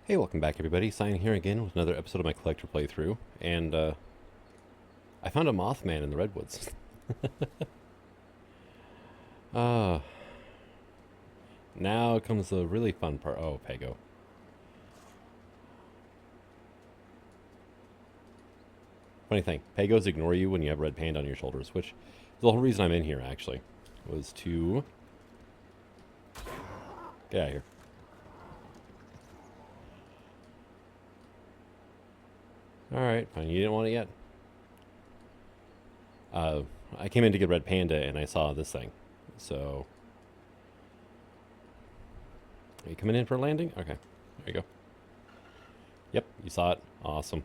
Hey, welcome back everybody. Sign here again with another episode of my collector playthrough, and I found a Mothman in the redwoods. Ah, now comes the really fun part. Oh, Pago. Funny thing, Pagos ignore you when you have red panda on your shoulders, which is the whole reason I'm in here, actually, was to get out of here. Alright, fine, you didn't want it yet? I came in to get red panda and I saw this thing, so... Are you coming in for a landing? Okay, there you go. Yep, you saw it. Awesome.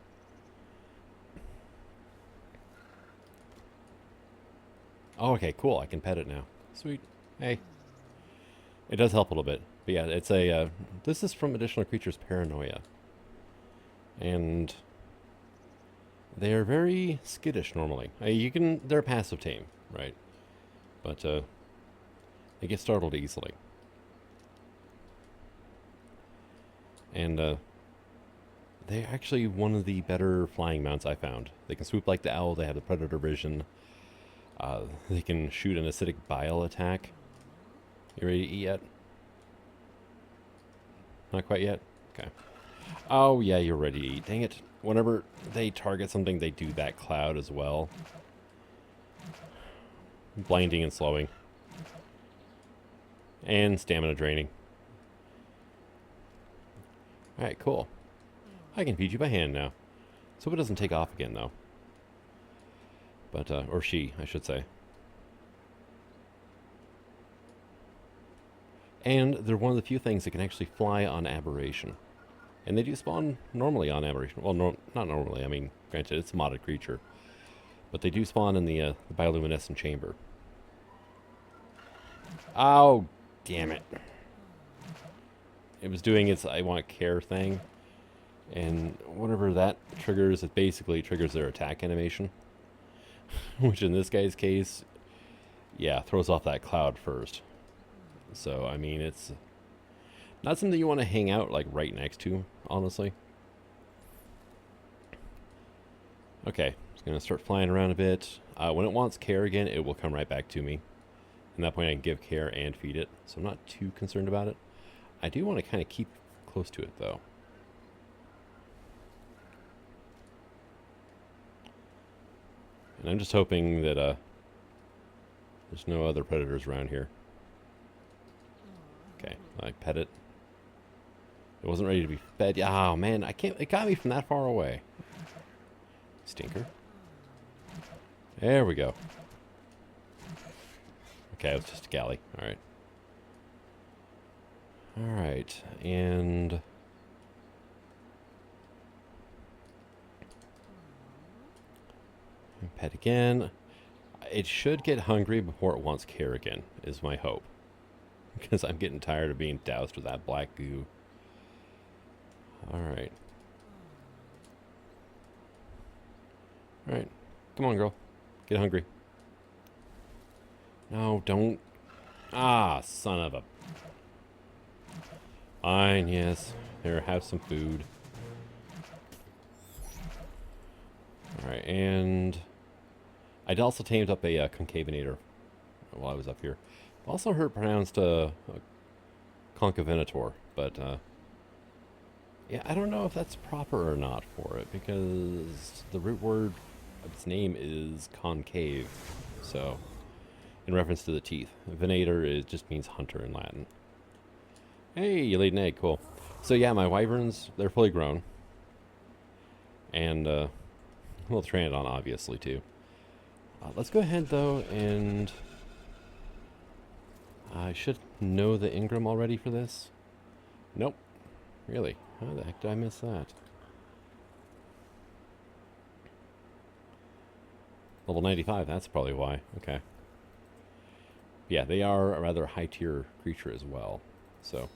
Oh, okay, cool. I can pet it now. Sweet. Hey. It does help a little bit. But yeah, it's a... this is from Additional Creatures Paranoia. And... they are very skittish normally. They're passive tame, right? But, they get startled easily. And, they're actually one of the better flying mounts I found. They can swoop like the owl, they have the predator vision. They can shoot an acidic bile attack. You ready to eat yet? Not quite yet? Okay. Oh, yeah, you're ready to eat. Dang it. Whenever they target something, they do that cloud as well. Blinding and slowing. And stamina draining. Alright, cool. I can feed you by hand now. So it doesn't take off again, though. But, or she, I should say. And they're one of the few things that can actually fly on aberration. And they do spawn normally on aberration. Well, not normally. I mean, granted, it's a modded creature. But they do spawn in the bioluminescent chamber. Oh, damn it. It was doing its I want care thing. And whatever that triggers, it basically triggers their attack animation. Which in this guy's case, yeah, throws off that cloud first. So, I mean, it's not something you want to hang out, like, right next to, honestly. Okay, it's going to start flying around a bit. When it wants care again, it will come right back to me. At that point, I can give care and feed it, so I'm not too concerned about it. I do want to kind of keep close to it, though. And I'm just hoping that there's no other predators around here. Okay, I pet it. It wasn't ready to be fed. Oh man, I can't. It got me from that far away. Stinker. There we go. Okay, it was just a galley. All right. All right, and pet again. It should get hungry before it wants care again, is my hope. Because I'm getting tired of being doused with that black goo. Alright. Alright. Come on, girl. Get hungry. No, don't. Ah, son of a... Fine, yes. Here, have some food. Alright, and... I'd also tamed up a Concavenator while I was up here. Also heard pronounced Concavenator, but yeah, I don't know if that's proper or not for it, because the root word of its name is concave, so in reference to the teeth. Venator just means hunter in Latin. Hey, you laid an egg, cool. So yeah, my wyverns, they're fully grown. And a little Pteranodon, obviously, too. Let's go ahead, though, and... I should know the Ingram already for this. Nope. Really? How the heck did I miss that? Level 95, that's probably why. Okay. Yeah, they are a rather high-tier creature as well, so...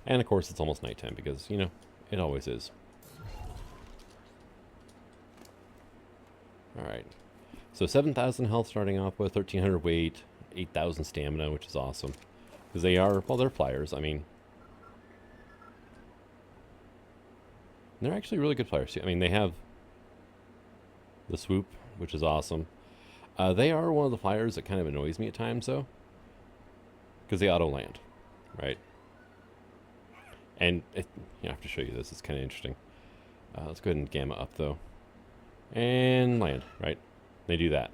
And, of course, it's almost nighttime because, you know, it always is. Alright. So 7,000 health starting off with, 1,300 weight, 8,000 stamina, which is awesome. Because they are, well, they're flyers. I mean, they're actually really good flyers too. I mean, they have the swoop, which is awesome. They are one of the flyers that kind of annoys me at times, though. Because they auto-land, right? And I have to show you this. It's kind of interesting. Let's go ahead and gamma up, though. And land, right? They do that.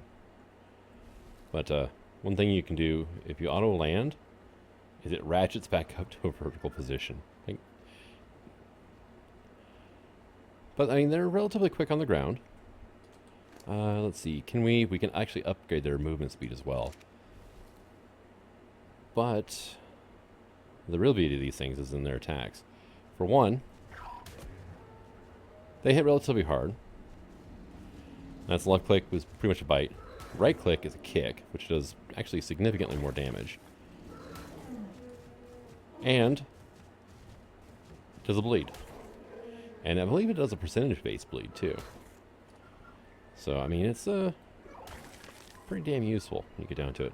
But one thing you can do if you auto-land is it ratchets back up to a vertical position. But, I mean, they're relatively quick on the ground. Let's see. We can actually upgrade their movement speed as well. But the real beauty of these things is in their attacks. For one, they hit relatively hard. That's left click was pretty much a bite. Right click is a kick, which does actually significantly more damage. And does a bleed. And I believe it does a percentage-based bleed, too. So, I mean, it's pretty damn useful when you get down to it.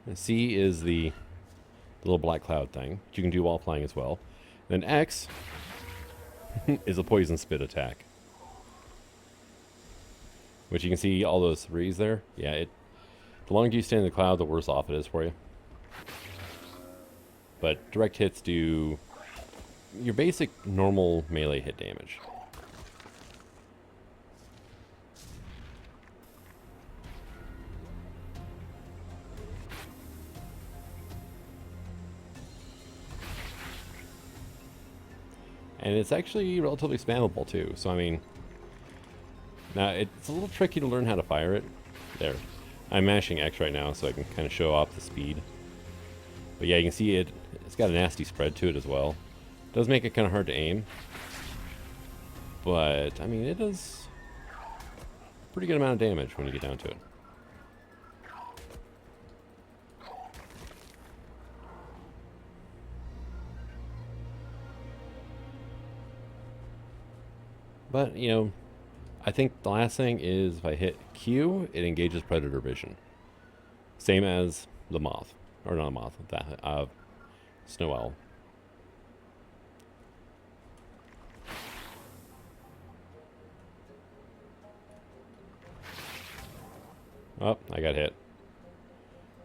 And C is the little black cloud thing, which you can do while playing as well. Then X is a poison spit attack. Which you can see all those threes there. Yeah, the longer you stay in the cloud, the worse off it is for you. But direct hits do your basic normal melee hit damage. And it's actually relatively spammable too. So I mean, now it's a little tricky to learn how to fire it. There, I'm mashing X right now so I can kind of show off the speed. But yeah, you can see it's got a nasty spread to it as well. It does make it kind of hard to aim. But I mean, it does a pretty good amount of damage when you get down to it. But, I think the last thing is if I hit Q, it engages predator vision. Same as the moth. Or not a moth, that snow owl. Oh, I got hit.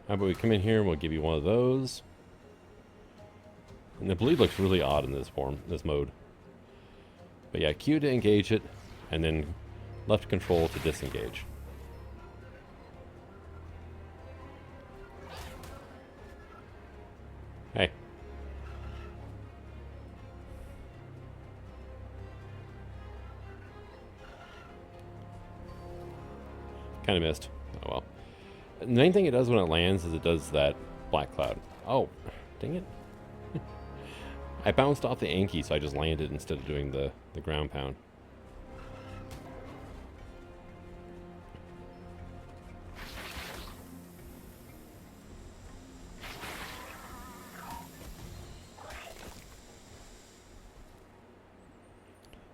How about we come in here and we'll give you one of those. And the bleed looks really odd in this mode. But yeah, Q to engage it, and then left control to disengage. Hey. Kind of missed. Oh well. The main thing it does when it lands is it does that black cloud. Oh, dang it. I bounced off the Anki, so I just landed instead of doing the ground pound.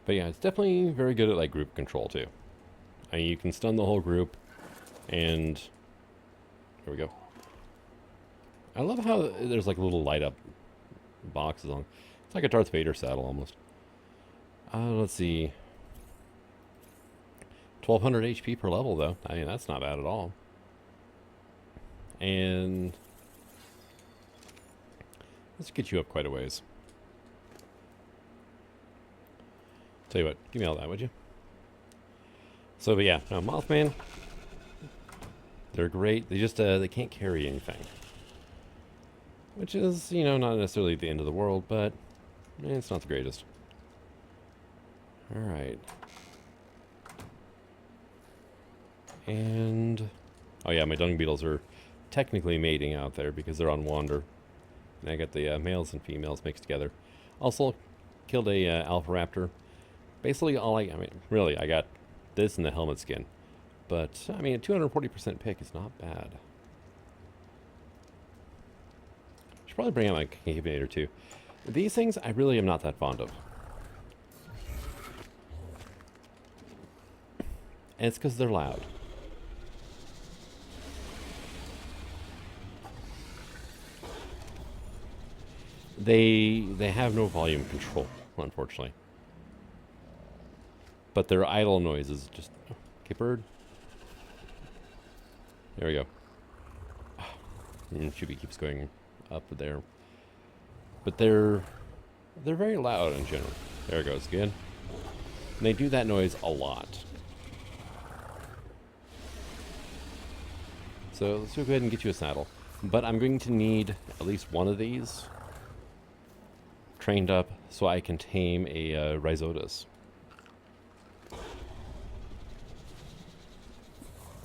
But yeah, it's definitely very good at like group control too. I mean, you can stun the whole group, and here we go. I love how there's like little light up boxes on. It's like a Darth Vader saddle almost. Let's see. 1200 HP per level though. I mean, that's not bad at all. And let's get you up quite a ways. Tell you what, give me all that, would you? So, but yeah, now Mothman, they're great. They just they can't carry anything, which is not necessarily the end of the world, but it's not the greatest. All right, and oh yeah, my dung beetles are technically mating out there because they're on wander, and I got the males and females mixed together. Also, killed a alpha raptor. Basically, I mean, really, I got this and the helmet skin. But, I mean, a 240% pick is not bad. Should probably bring out my Concavenator too. These things, I really am not that fond of. And it's because they're loud. They have no volume control, unfortunately. But their idle noise is just... Okay, bird. There we go. Shuby keeps going up there. But they're very loud in general. There it goes, good. And they do that noise a lot. So let's go ahead and get you a saddle. But I'm going to need at least one of these trained up so I can tame a Rhizotus.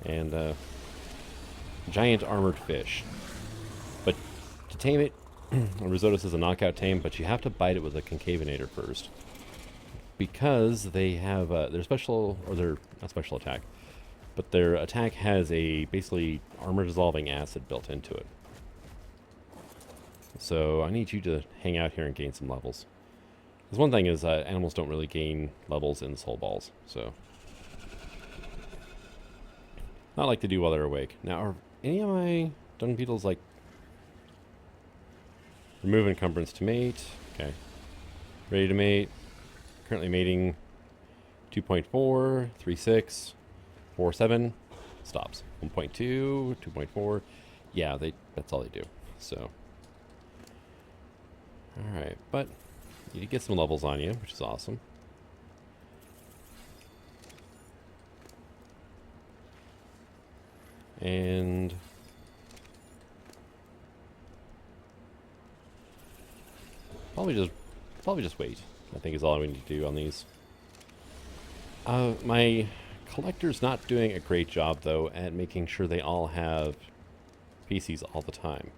And giant armored fish. But to tame it, Rhizotus is a knockout tame, but you have to bite it with a Concavenator first. Because they have their special, or their, not special attack, but their attack has a basically armor-dissolving acid built into it. So I need you to hang out here and gain some levels. Because one thing is animals don't really gain levels in the soul balls, so... Not like to do while they're awake. Now, are any of my dung beetles, like... Remove encumbrance to mate. Okay. Ready to mate. Currently mating 2.4, 3.6, 4.7. Stops. 1.2, 2.4. Yeah, that's all they do. So... Alright, but you get some levels on you, which is awesome. And probably just wait, I think is all we need to do on these. My collector's not doing a great job though at making sure they all have PCs all the time.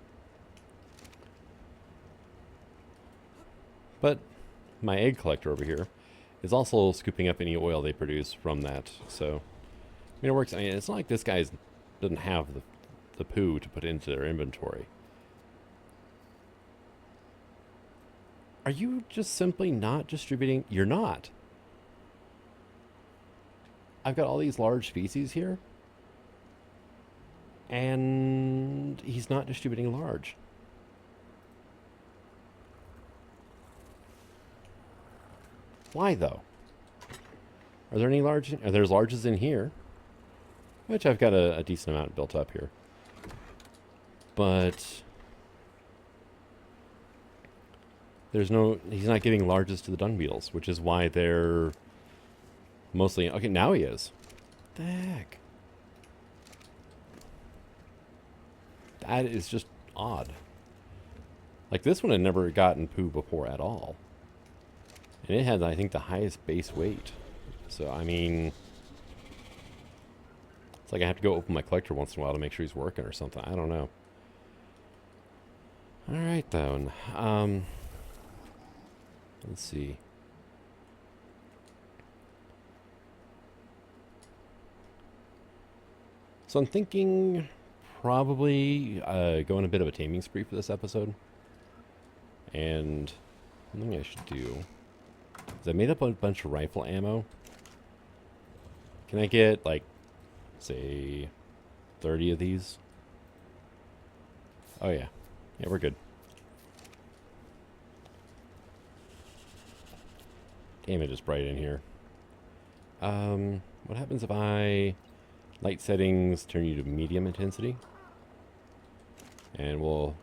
But my egg collector over here is also scooping up any oil they produce from that. So, I mean, it works. I mean, it's not like this guy doesn't have the poo to put into their inventory. Are you just simply not distributing? You're not. I've got all these large species here. And he's not distributing large. Why, though? Are there any large... There's larges in here. Which I've got a decent amount built up here. But... There's no... He's not giving larges to the dung beetles, which is why they're... Mostly... Okay, now he is. What the heck? That is just odd. Like, this one had never gotten poo before at all. And it had, I think, the highest base weight. So, I mean... It's like I have to go open my collector once in a while to make sure he's working or something. I don't know. Alright, then. Let's see. So I'm thinking probably go on a bit of a taming spree for this episode. And one thing I should do is I made up a bunch of rifle ammo. Can I get, like, say, 30 of these? Oh, yeah. Yeah, we're good. Damn, it is bright in here. What happens if I... Light settings turn you to medium intensity? And we'll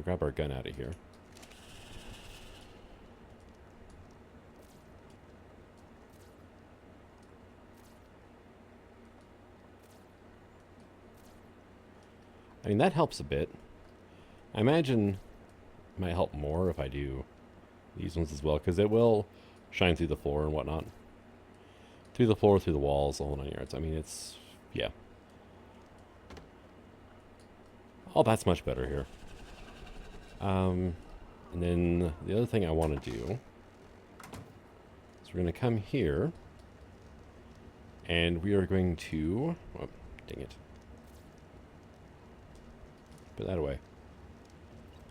grab our gun out of here. I mean, that helps a bit. I imagine it might help more if I do these ones as well, because it will shine through the floor and whatnot. Through the floor, through the walls, the whole 9 yards. I mean, it's... yeah. Oh, that's much better here. And then the other thing I want to do is we're going to come here, and we are going to... Oh, dang it. Put that away.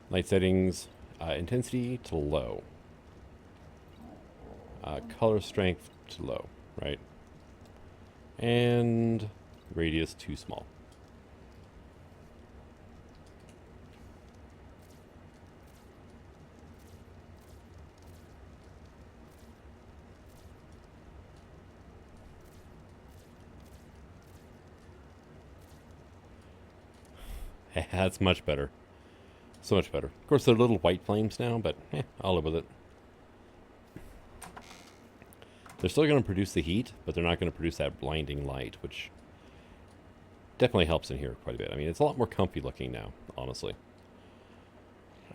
Light settings, intensity to low. Color strength to low, right? And radius too small. That's much better. So much better. Of course, they're little white flames now, but I'll live with it. They're still going to produce the heat, but they're not going to produce that blinding light, which definitely helps in here quite a bit. I mean, it's a lot more comfy looking now, honestly.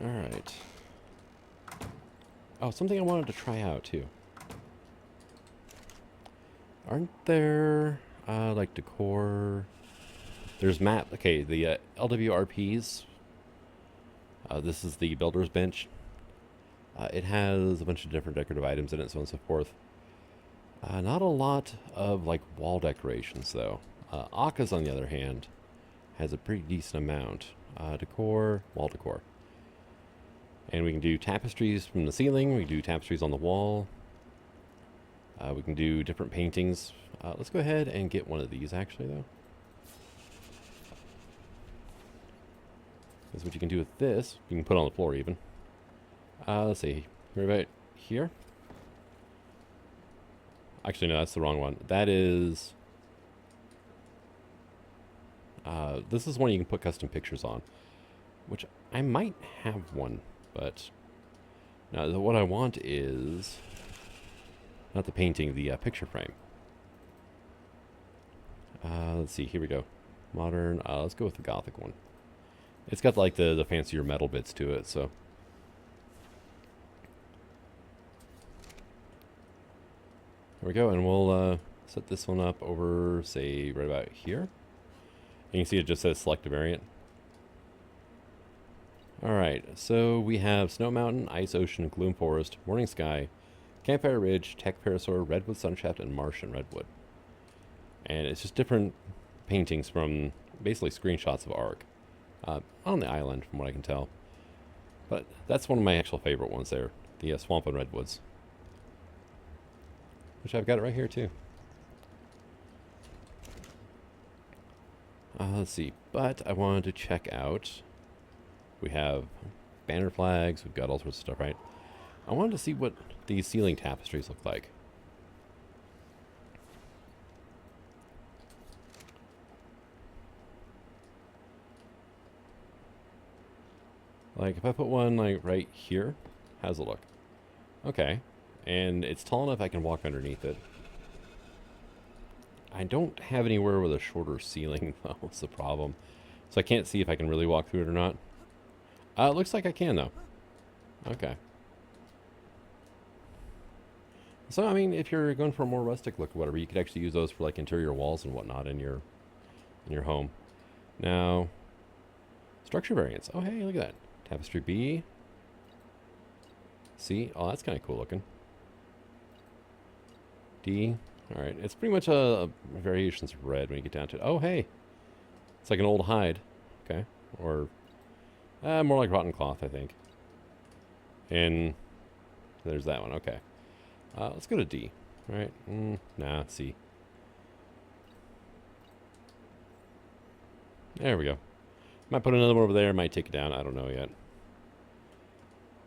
All right. Oh, something I wanted to try out, too. Aren't there, like, decor... There's map... Okay, the LWRPs. This is the builder's bench. It has a bunch of different decorative items in it, so on and so forth. Not a lot of, like, wall decorations, though. Aka's, on the other hand, has a pretty decent amount. Decor, wall decor. And we can do tapestries from the ceiling. We can do tapestries on the wall. We can do different paintings. Let's go ahead and get one of these, actually, though. Because what you can do with this, you can put on the floor, even. Let's see. Right about here? Actually, no, that's the wrong one. That is... this is one you can put custom pictures on. Which I might have one, but... No, what I want is... Not the painting, the picture frame. Let's see, here we go. Modern, let's go with the Gothic one. It's got like the fancier metal bits to it, so. There we go, and we'll set this one up over, say, right about here. And you can see it just says select a variant. Alright, so we have Snow Mountain, Ice Ocean, Gloom Forest, Morning Sky, Campfire Ridge, Tech Parasaur, Redwood Sunshaft, and Martian Redwood. And it's just different paintings from basically screenshots of Ark. On the island, from what I can tell. But that's one of my actual favorite ones there. The Swamp and Redwoods. Which I've got it right here, too. Let's see. But I wanted to check out... We have banner flags. We've got all sorts of stuff, right? I wanted to see what these ceiling tapestries look like. Like, if I put one, like, right here, how's it look? Okay. And it's tall enough I can walk underneath it. I don't have anywhere with a shorter ceiling, though. That's the problem. So I can't see if I can really walk through it or not. It looks like I can, though. Okay. So, I mean, if you're going for a more rustic look or whatever, you could actually use those for, like, interior walls and whatnot in your home. Now, structure variants. Oh, hey, look at that. Tapestry B. C. Oh, that's kind of cool looking. D. All right. It's pretty much a variations of red when you get down to it. Oh, hey. It's like an old hide. Okay. Or more like rotten cloth, I think. And there's that one. Okay. Let's go to D. All right. Nah, C. There we go. Might put another one over there. Might take it down. I don't know yet.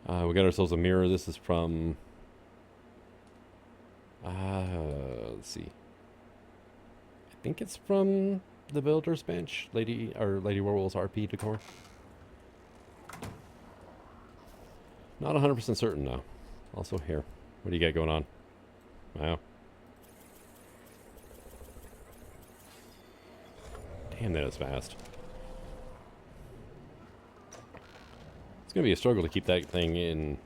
We got ourselves a mirror. This is from... let's see. I think it's from the Builder's Bench. Lady Werewolf's RP decor. Not 100% certain, though. Also here. What do you got going on? Wow. Damn, that is fast. It's going to be a struggle to keep that thing in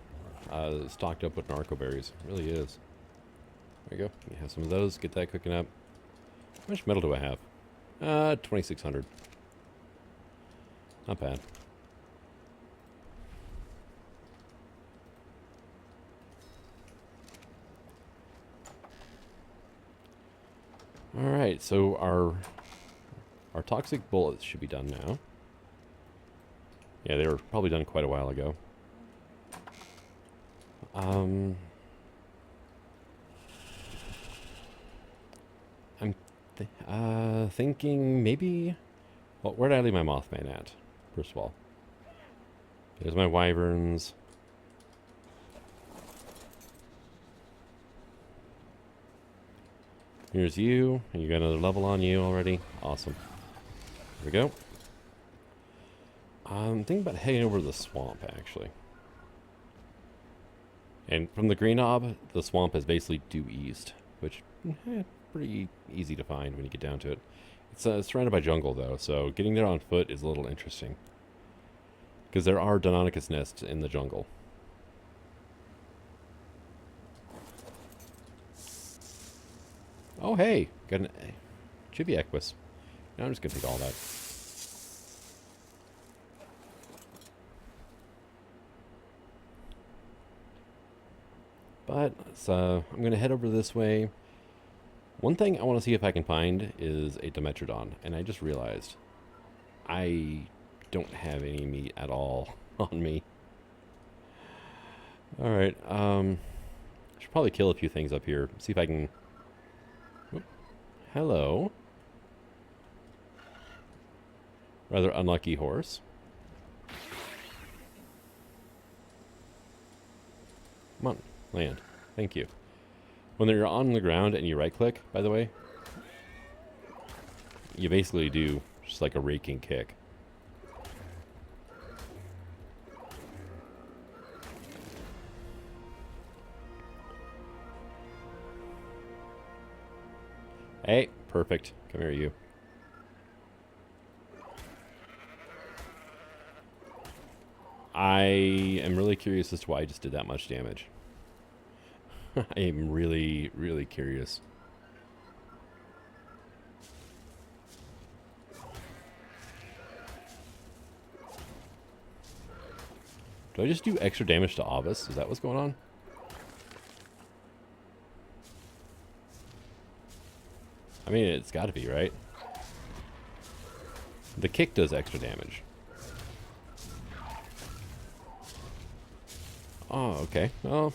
stocked up with narco berries. It really is. There you go. You have some of those. Get that cooking up. How much metal do I have? 2,600. Not bad. Alright, so our toxic bullets should be done now. Yeah, they were probably done quite a while ago. I'm thinking maybe... Well, where did I leave my Mothman at, first of all? There's my wyverns. Here's you. You got another level on you already. Awesome. There we go. I'm thinking about heading over to the swamp, actually. And from the Green Knob, the swamp is basically due east, which pretty easy to find when you get down to it. It's surrounded by jungle, though, so getting there on foot is a little interesting. Because there are Deinonychus nests in the jungle. Oh, hey! Got an Chibiaquis. Now I'm just going to take all that. But I'm going to head over this way. One thing I want to see if I can find is a Dimetrodon. And I just realized I don't have any meat at all on me. Alright, I should probably kill a few things up here. See if I can... Whoop. Hello. Rather unlucky horse. Come on, land. Thank you. When you're on the ground and you right-click, by the way, you basically do just like a raking kick. Hey, perfect. Come here, you. I am really curious as to why I just did that much damage. I am really, really curious. Do I just do extra damage to Avis? Is that what's going on? I mean, it's got to be, right? The kick does extra damage. Oh, okay. Well,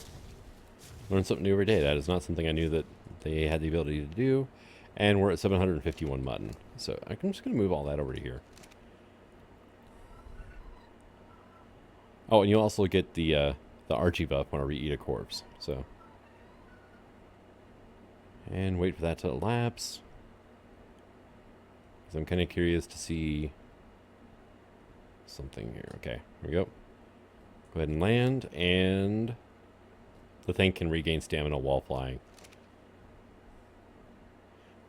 learn something new every day. That is not something I knew that they had the ability to do. And we're at 751 mutton. So I'm just going to move all that over to here. Oh, and you also get the Archie buff whenever you eat a corpse. So, and wait for that to elapse. Because I'm kind of curious to see something here. Okay, here we go. Go ahead and land, and the thing can regain stamina while flying.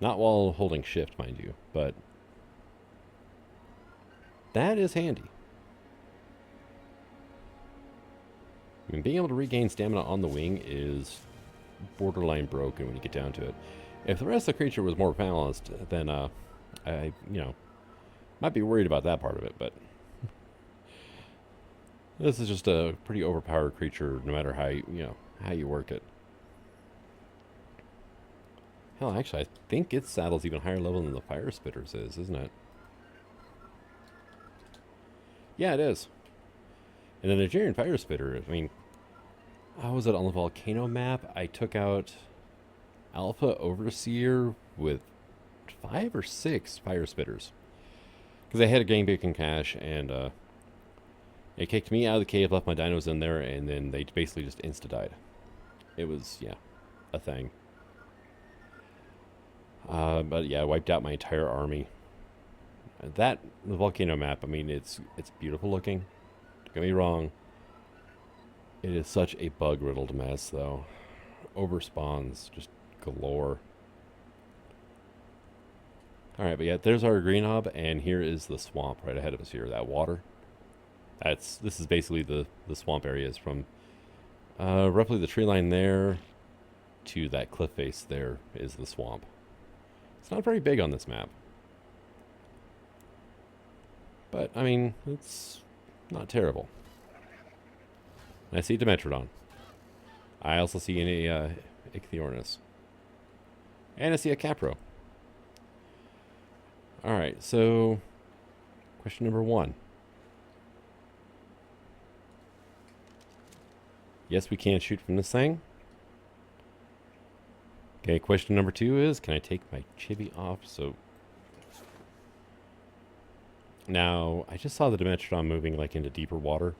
Not while holding shift, mind you, but that is handy. I mean, being able to regain stamina on the wing is borderline broken when you get down to it. If the rest of the creature was more balanced, then I, might be worried about that part of it, but this is just a pretty overpowered creature no matter how you work it. Hell, actually, I think its saddle's even higher level than the Fire Spitter's is, isn't it? Yeah, it is. And the Nigerian Fire Spitter, I mean, how was it on the volcano map? I took out Alpha Overseer with 5 or 6 Fire Spitters. Because I had a game bacon cache, and it kicked me out of the cave, left my dinos in there, and then they basically just insta-died. It was, yeah, a thing. But yeah, I wiped out my entire army. The volcano map, I mean, it's beautiful looking. Don't get me wrong. It is such a bug-riddled mess, though. Overspawns, just galore. Alright, but yeah, there's our green hub, and here is the swamp right ahead of us here, that water. This is basically the swamp areas from roughly the tree line there to that cliff face there is the swamp. It's not very big on this map. But, I mean, it's not terrible. And I see Dimetrodon. I also see an Ichthyornis. And I see a Capro. Alright, so question number 1. Yes, we can shoot from this thing. Okay, question number 2 is, can I take my chibi off? So now, I just saw the Dimetrodon moving like into deeper water.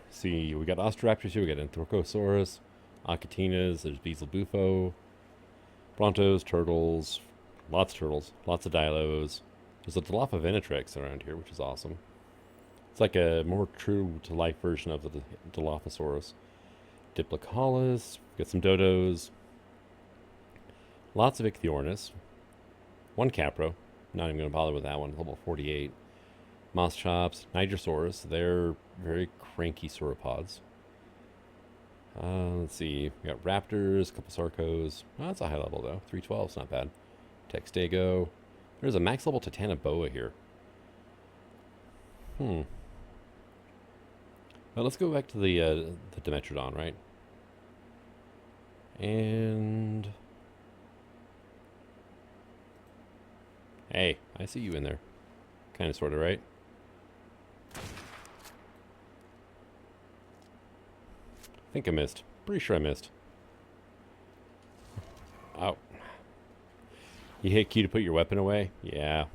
See, we got Ostroraptors here, we got Anthrochosaurus, Acatinas, there's Beelzebufo, Brontos, Turtles, Lots of turtles, lots of dilos. There's a Dilopha venatrix around here, which is awesome. It's like a more true-to-life version of the Dilophosaurus. Diplocaulus, got some dodos. Lots of Ichthyornis. One Capro. Not even going to bother with that one. Level 48. Moschops, Nigersaurus. They're very cranky sauropods. Let's see. We got Raptors, a couple Sarcos. Oh, that's a high level, though. 312 is not bad. Textago. There's a max level Titanoboa here. Well, let's go back to the Dimetrodon, right? And... Hey, I see you in there. Kind of, sort of, right? I think I missed. Pretty sure I missed. Oh. You hit Q to put your weapon away? Yeah.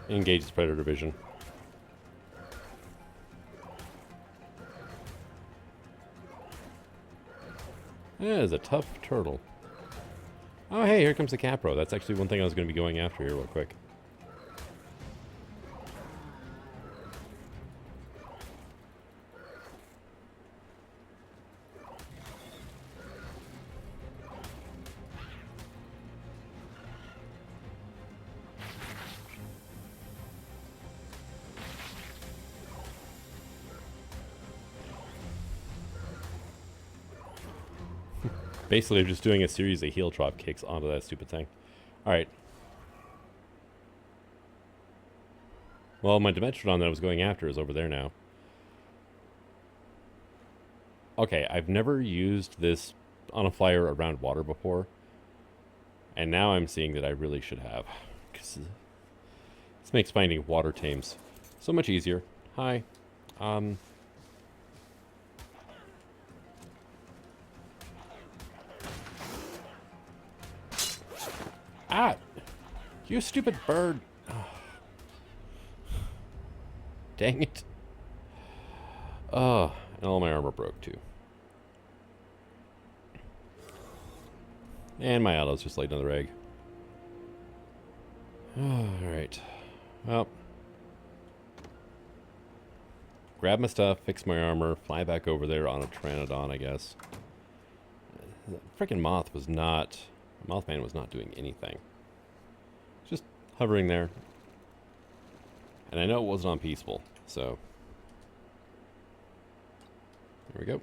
Engage the predator vision. That is a tough turtle. Oh, hey, here comes the Capro. That's actually one thing I was going to be going after here real quick. Basically, I'm just doing a series of heel drop kicks onto that stupid thing. Alright. Well, my Dimetrodon that I was going after is over there now. Okay, I've never used this on a flyer around water before. And now I'm seeing that I really should have. Because this makes finding water tames so much easier. Hi. Ah! You stupid bird! Oh. Dang it. Oh, and all my armor broke too. And my auto's just laid another egg. Alright. Well. Grab my stuff, fix my armor, fly back over there on a Pteranodon, I guess. The frickin' moth was not... Mothman was not doing anything. Just hovering there. And I know it wasn't on peaceful, so... There we go.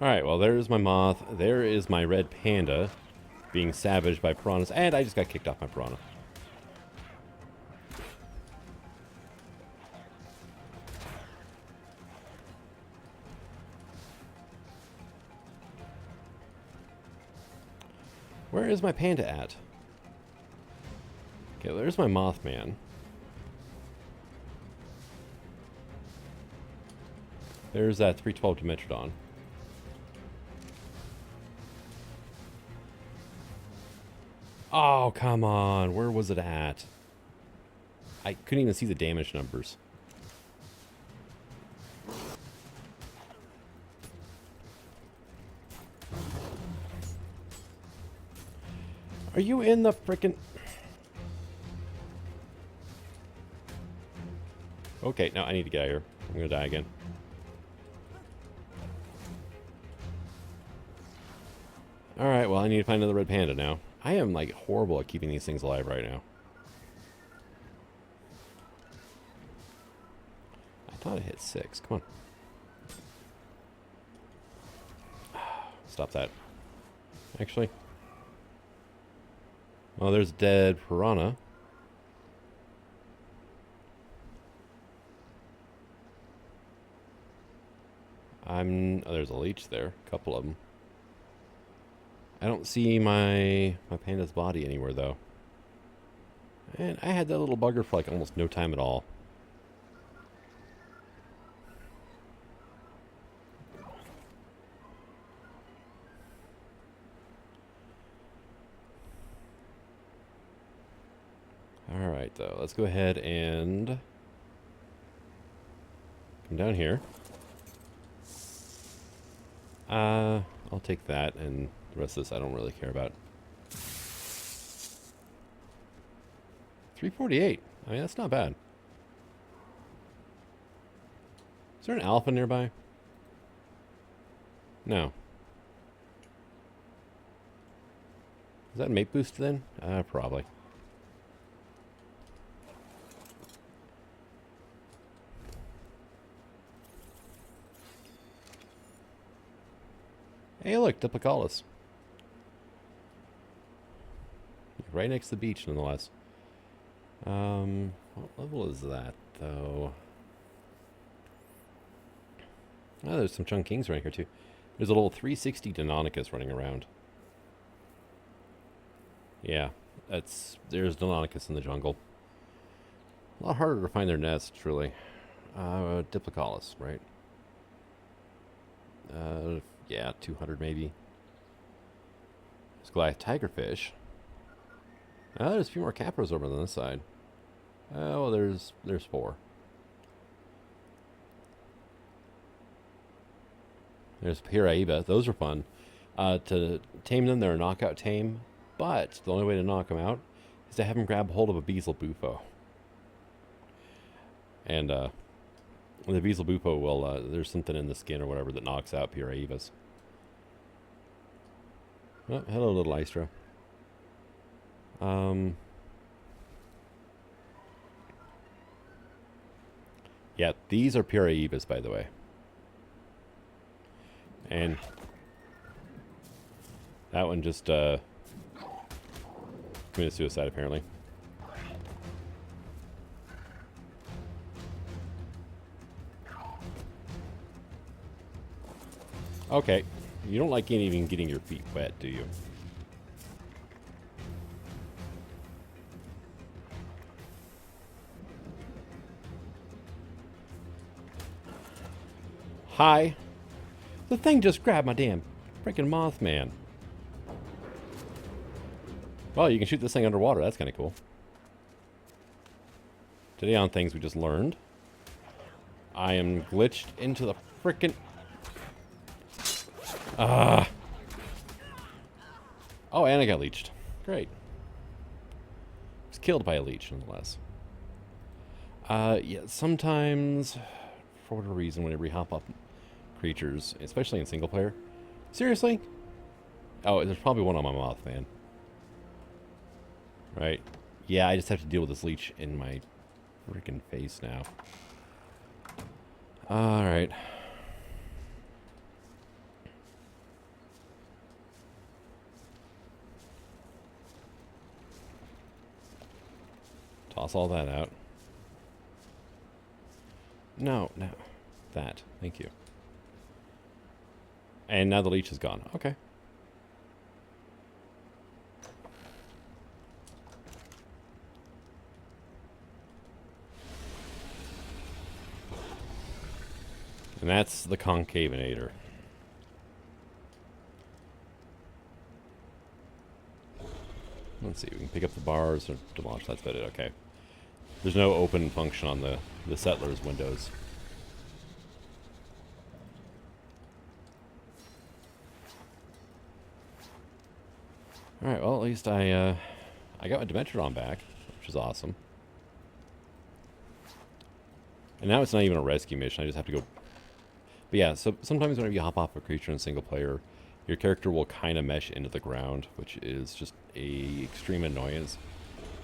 Alright, well there's my moth. There is my red panda being savaged by piranhas. And I just got kicked off my piranha. Where is my panda at? Okay, there's my Mothman. There's that 312 Dimetrodon. Oh, come on. Where was it at? I couldn't even see the damage numbers. Are you in the frickin'... Okay, no, I need to get out of here. I'm gonna die again. Alright, well, I need to find another red panda now. I am, like, horrible at keeping these things alive right now. I thought I hit 6. Come on. Stop that. Actually... Oh, there's a dead piranha. Oh, there's a leech there. A couple of them. I don't see my panda's body anywhere, though. And I had that little bugger for, like, almost no time at all. Alright, though. Let's go ahead and come down here. I'll take that, and the rest of this I don't really care about. 348. I mean, that's not bad. Is there an alpha nearby? No. Is that mate boost then? Probably. Hey, look, Diplocalus. Right next to the beach, nonetheless. What level is that, though? Oh, there's some Chung Kings running here, too. There's a little 360 Deinonychus running around. Yeah, there's Deinonychus in the jungle. A lot harder to find their nests, really. Diplocalus, right? Yeah, 200 maybe. There's Goliath Tigerfish. There's a few more Capros over on this side. Oh, well, there's 4. There's Piraeba. Those are fun. To tame them, they're a knockout tame. But the only way to knock them out is to have them grab hold of a Beezle Bufo. And the Beezle Bufo will, there's something in the skin or whatever that knocks out Piraebas. Oh, hello, little Istra. Yeah, these are Piraebas, by the way. And that one just committed suicide, apparently. Okay, you don't like even getting your feet wet, do you? Hi. The thing just grabbed my damn freaking Mothman. Well, you can shoot this thing underwater. That's kind of cool. Today on Things We Just Learned, I am glitched into the frickin'... Oh, and I got leeched. Great. Was killed by a leech, nonetheless. Yeah, sometimes, for whatever reason, whenever you hop up creatures, especially in single player... Seriously? Oh, there's probably one on my Mothman. Right. Yeah, I just have to deal with this leech in my freaking face now. Alright. Toss all that out. No. That. Thank you. And now the leech is gone. Okay. And that's the Concavenator. Let's see, we can pick up the bars or demolish. That's about it. Okay. There's no open function on the settler's windows. Alright, well, at least I got my Dimetrodon back, which is awesome. And now it's not even a rescue mission, I just have to go... But yeah, so sometimes whenever you hop off a creature in single player, your character will kind of mesh into the ground, which is just a extreme annoyance.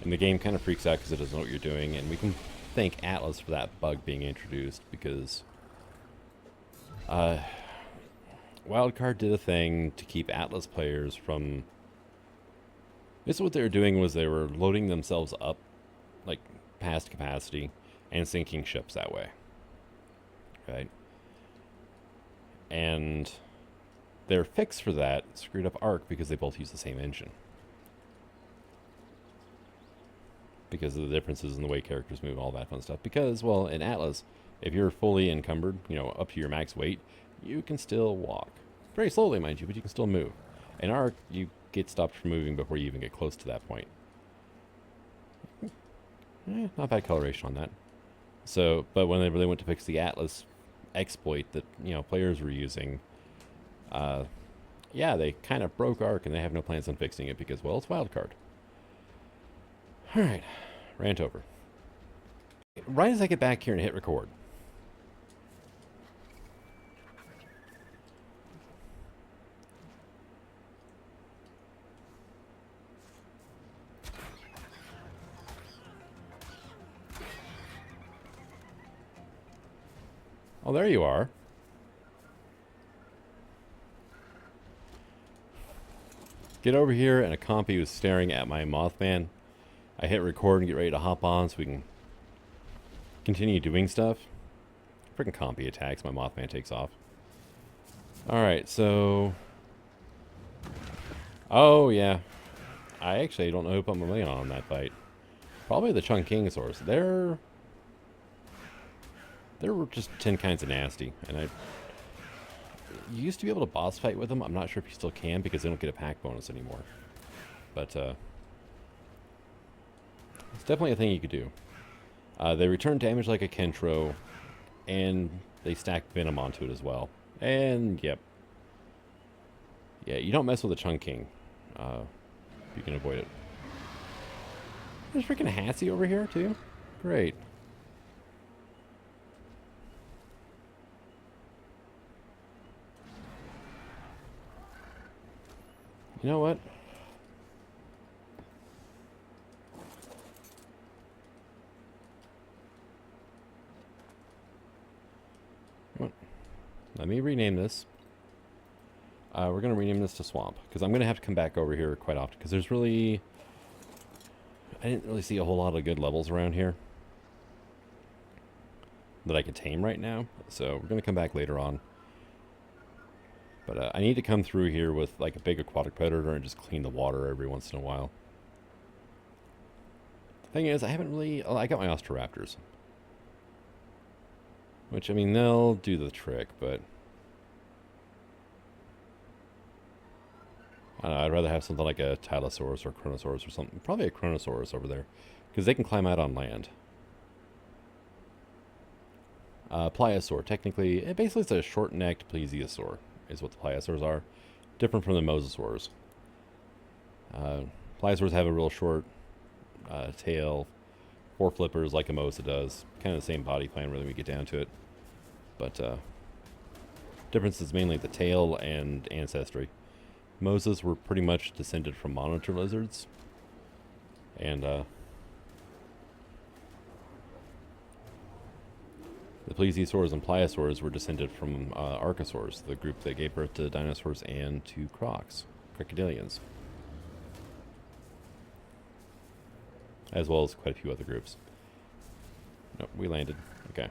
And the game kind of freaks out because it doesn't know what you're doing, and we can thank Atlas for that bug being introduced, because Wildcard did a thing to keep Atlas players from... This what they were doing was they were loading themselves up, like, past capacity, and sinking ships that way. Right? And their fix for that screwed up Ark because they both use the same engine. Because of the differences in the way characters move, all that fun stuff. Because, well, in Atlas, if you're fully encumbered, you know, up to your max weight, you can still walk. Very slowly, mind you, but you can still move. In Ark, you get stopped from moving before you even get close to that point. Not bad coloration on that. So, but when they really went to fix the Atlas exploit that, players were using, yeah, they kind of broke Arc, and they have no plans on fixing it because, well, it's wildcard. All right, rant over. Right as I get back here and hit record. Oh, there you are. Get over here, and a compy was staring at my Mothman. I hit record and get ready to hop on so we can continue doing stuff. Freaking compy attacks, my Mothman takes off. Alright, so... Oh, yeah. I actually don't know who put my money on that fight. Probably the Chungking source. They're just 10 kinds of nasty, and you used to be able to boss fight with them. I'm not sure if you still can because they don't get a pack bonus anymore. But it's definitely a thing you could do. They return damage like a Kentro, and they stack Venom onto it as well. And, yep. Yeah, you don't mess with a Chungking. You can avoid it. There's freaking Hatsy over here, too? Great. You know what? Let me rename this. We're going to rename this to Swamp, because I'm going to have to come back over here quite often, because there's really... I didn't really see a whole lot of good levels around here that I could tame right now, so we're going to come back later on. But I need to come through here with like a big aquatic predator and just clean the water every once in a while. The thing is, I haven't really... Oh, I got my Osteraptors. Which, I mean, they'll do the trick, but... I don't know, I'd rather have something like a Tylosaurus or Chronosaurus or something. Probably a Chronosaurus over there. Because they can climb out on land. Pliosaur, technically, basically it's a short-necked plesiosaur, is what the pliosaurs are. Different from the mosasaurs. Pliosaurs have a real short tail, 4 flippers like a mosa does. Kind of the same body plan when we get down to it. But difference is mainly the tail and ancestry. Mosas were pretty much descended from monitor lizards. And the plesiosaurs and pliosaurs were descended from archosaurs, the group that gave birth to dinosaurs and to crocs, crocodilians. As well as quite a few other groups. Nope, we landed. Okay.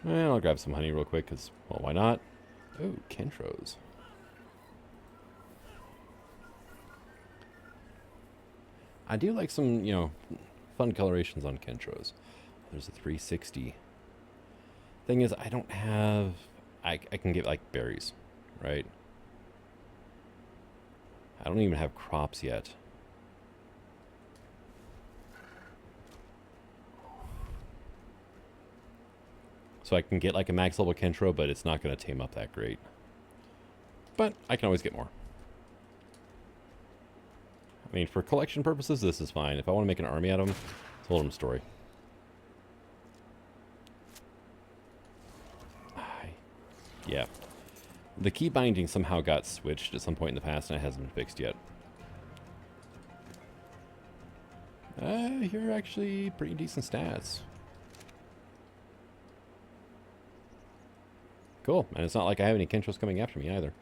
And I'll grab some honey real quick, because, well, why not? Oh, Kentros. I do like some, fun colorations on Kentros. There's a 360. Thing is, I don't have... I can get, like, berries, right? I don't even have crops yet. So I can get like a max level Kentro, but it's not going to tame up that great. But I can always get more. I mean, for collection purposes, this is fine. If I want to make an army out of them, it's a whole different story. Yeah. The key binding somehow got switched at some point in the past, and it hasn't been fixed yet. Here are actually pretty decent stats. Cool, and it's not like I have any Kentros coming after me either.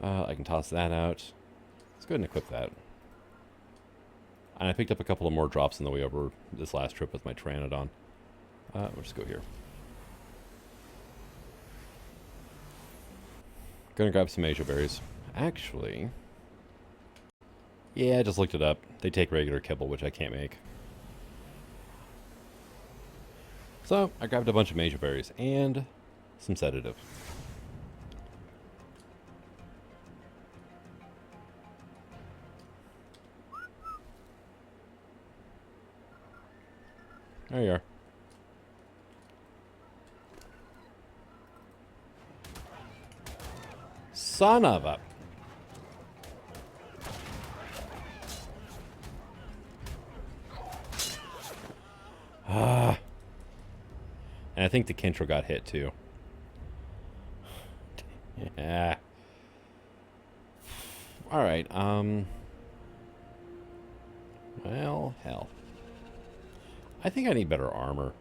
I can toss that out. Let's go ahead and equip that. And I picked up a couple of more drops on the way over this last trip with my Pteranodon. We'll just go here. Gonna grab some Asia berries. Actually... Yeah, I just looked it up. They take regular kibble, which I can't make. So, I grabbed a bunch of Asia berries and some sedative. There you are. Son of a... Ah. And I think the Kintra got hit too. Yeah. Alright, well, hell. I think I need better armor.